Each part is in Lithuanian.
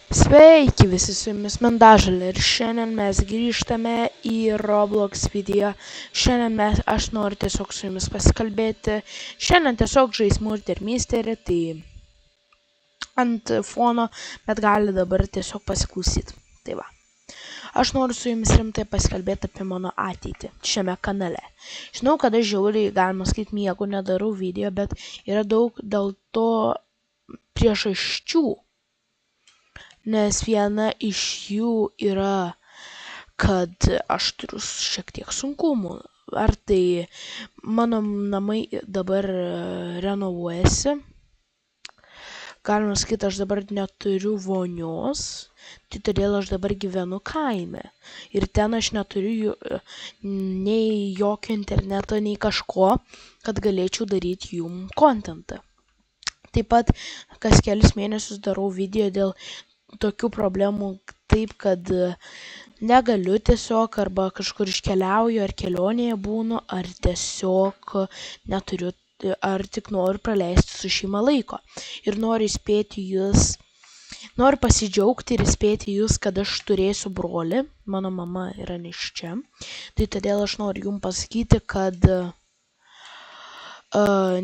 Sveiki visi, su jumis Mendažalė ir šiandien mes grįžtame į Roblox video. Šiandien aš noriu tiesiog su jumis pasikalbėti. Šiandien tiesiog žais Murder Mystery, tai ant fono, bet gali dabar tiesiog pasiklausyti. Tai va. Aš noriu su jumis rimtai pasikalbėti apie mano ateitį šiame kanale. Žinau, kad aš žiauriai, galima sakyti, nieko nedarau video, bet yra daug dėl to priežasčių. Nes viena iš jų yra, kad aš turiu šiek tiek sunkumų. Ar tai mano namai dabar renovuojasi. Galima sakyti, aš dabar neturiu vonios, tai todėl aš dabar gyvenu kaime. Ir ten aš neturiu nei jokio interneto, nei kažko, kad galėčiau daryti jum kontentą. Taip pat kas kelis mėnesius darau video dėl tokių problemų, taip kad negaliu tiesiog, arba kažkur iškeliauju, ar kelionėje būnu, ar tiesiog neturiu, ar tik noriu praleisti su šeima laiko. Ir noriu įspėti jūs, noriu pasidžiaugti ir įspėti jūs, kad aš turėsiu brolį, mano mama yra nėščia. Tai todėl aš noriu jums pasakyti, kad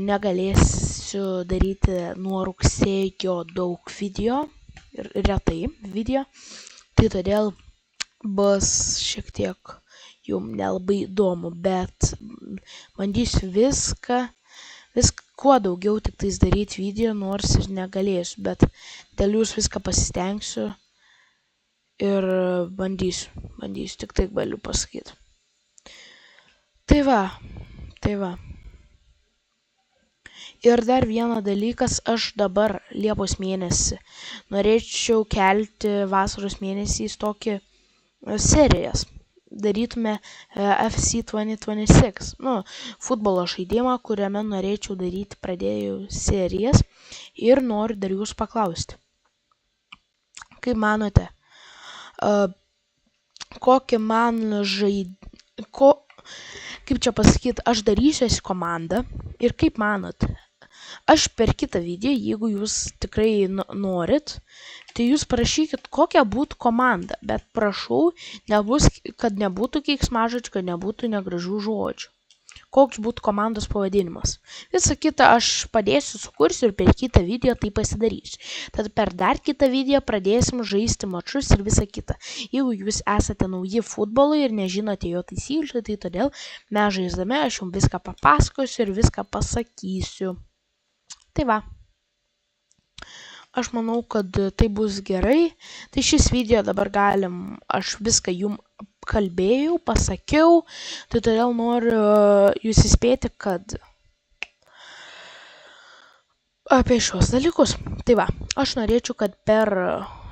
negalėsiu daryti nuo rugsėjo daug video. Ir retai video, tai todėl bus šiek tiek jums nelabai įdomu, bet bandysiu viską kuo daugiau tik tais daryti video, nors ir negalėsiu, bet dėl jūs viską pasistengsiu ir bandysiu, tik taip galiu pasakyti. Tai va. Ir dar vienas dalykas, aš dabar Liepos mėnesį norėčiau kelti vasaros mėnesiais tokį serijas. Darytume FC 2026, futbolo žaidimą, kuriame norėčiau daryti, pradėjau serijas ir noriu dar jūs paklausti. Kaip manote, kokį man kaip čia pasakyti, aš darysiuosi komandą ir kaip manot, aš per kitą video, jeigu jūs tikrai norit, tai jūs parašykit, kokia būtų komanda, bet prašau, kad nebūtų keiksmažodžių, kad nebūtų negražių žodžių. Koks būtų komandos pavadinimas. Visą kitą aš padėsiu, sukursiu ir per kitą video tai pasidarysiu. Tad per dar kitą video pradėsim žaisti mačus ir visą kitą. Jeigu jūs esate nauji futbolui ir nežinote jo taisyklių, tai todėl mes žaisdami aš jums viską papasakosiu ir viską pasakysiu. Tai va. Aš manau, kad tai bus gerai. Tai šis video dabar aš viską jums kalbėjau, pasakiau, tai todėl noriu jūs įspėti, kad apie šios dalykus. Tai va, aš norėčiau, kad per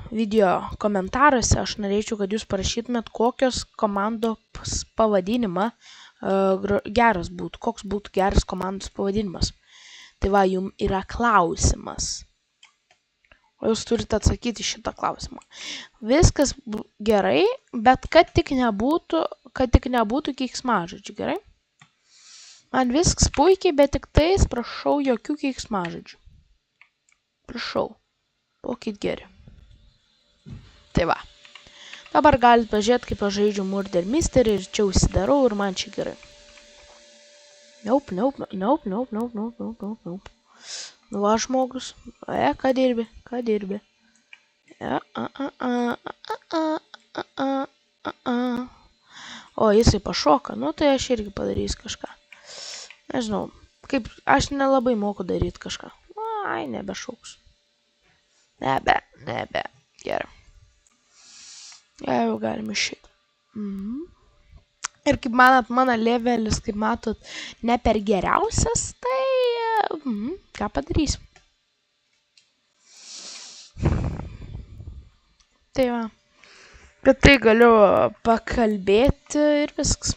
video komentaruose, aš norėčiau, kad jūs parašytumėt, kokios komandos pavadinimą geras būtų, koks būtų geras komandos pavadinimas. Tai va, jums yra klausimas. O jūs turite atsakyti šitą klausimą. Viskas gerai, bet kad tik nebūtų keiksmažodžių, gerai? Man viskas puikiai, bet tik tais prašau jokių keiksmažodžių. Prašau. Būkit geri. Tai va. Dabar galite pažiūrėti, kaip aš žaidžiu Murder Mystery ir čia užsidarau ir man čia gerai. Nope. Nu va, žmogus. Ką dirbi? O, jisai pašoka. Nu, tai aš irgi padarysiu kažką. Nežinau, kaip aš nelabai moku daryti kažką. Ai, nebešauksiu. Nebe. Gerai. Jau galim išeiti. Ir kaip manot, mano levelis, kaip matot, ne per geriausias, tai ką padarysim. Tai va. Bet tai galiu pakalbėti ir viskas.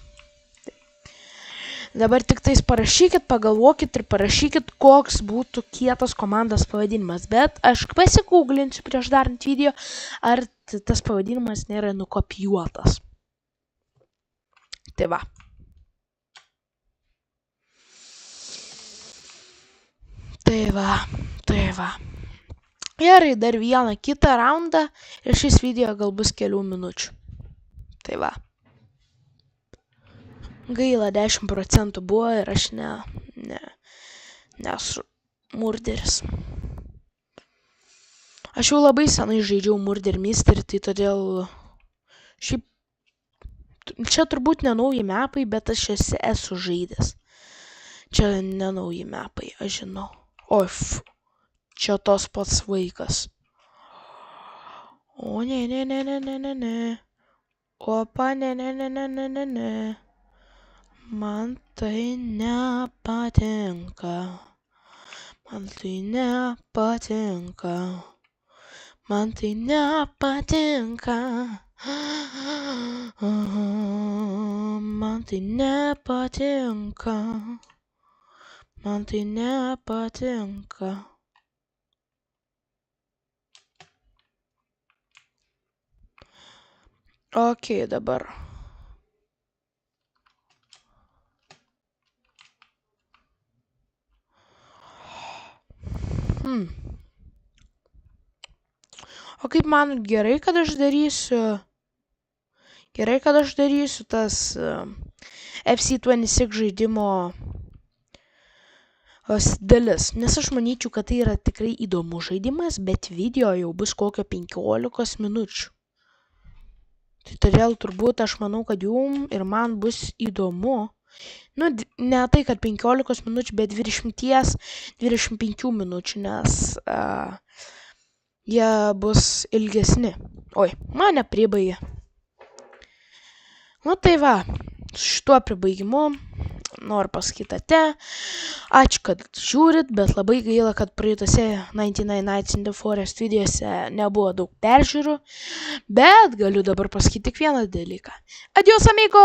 Dabar tik tais parašykit, pagalvokit ir parašykit, koks būtų kietas komandos pavadinimas. Bet aš pasigūglinsiu prieš darant video, ar tas pavadinimas nėra nukopijuotas. Tai va. Tai va. Gerai, dar vieną kitą raundą ir šis video gal bus kelių minučių. Tai va. Gaila 10% buvo ir aš nesu murderis. Aš jau labai senai žaidžiau Murder Mystery, tai todėl šiaip čia turbūt nenauji mepai, bet aš esu žaidęs. Čia nenauji mepai, aš žinau. Oi, čia tos pats vaikas. O ne. Opa, ne. Man tai nepatinka. Man tai nepatinka. Man tai nepatinka. Man tai nepatinka. Man tai nepatinka. Ok, dabar. O kaip manot, gerai, kad aš darysiu tas FC26 žaidimo dalis, nes aš manyčiau, kad tai yra tikrai įdomus žaidimas, bet video jau bus kokio 15 minučių. Tai todėl turbūt aš manau, kad jum ir man bus įdomu. Nu, ne tai, kad 15 minučių, bet 20-25 minučių, nes jie bus ilgesni. Oi, mane pribaigė. Nu tai va, šituo pribaigimu noriu pasakyti ate. Ačiū, kad žiūrit, bet labai gaila, kad praeitose 99 Nights in the Forest videose nebuvo daug peržiūrų. Bet galiu dabar pasakyti tik vieną dalyką. Adios, amigo!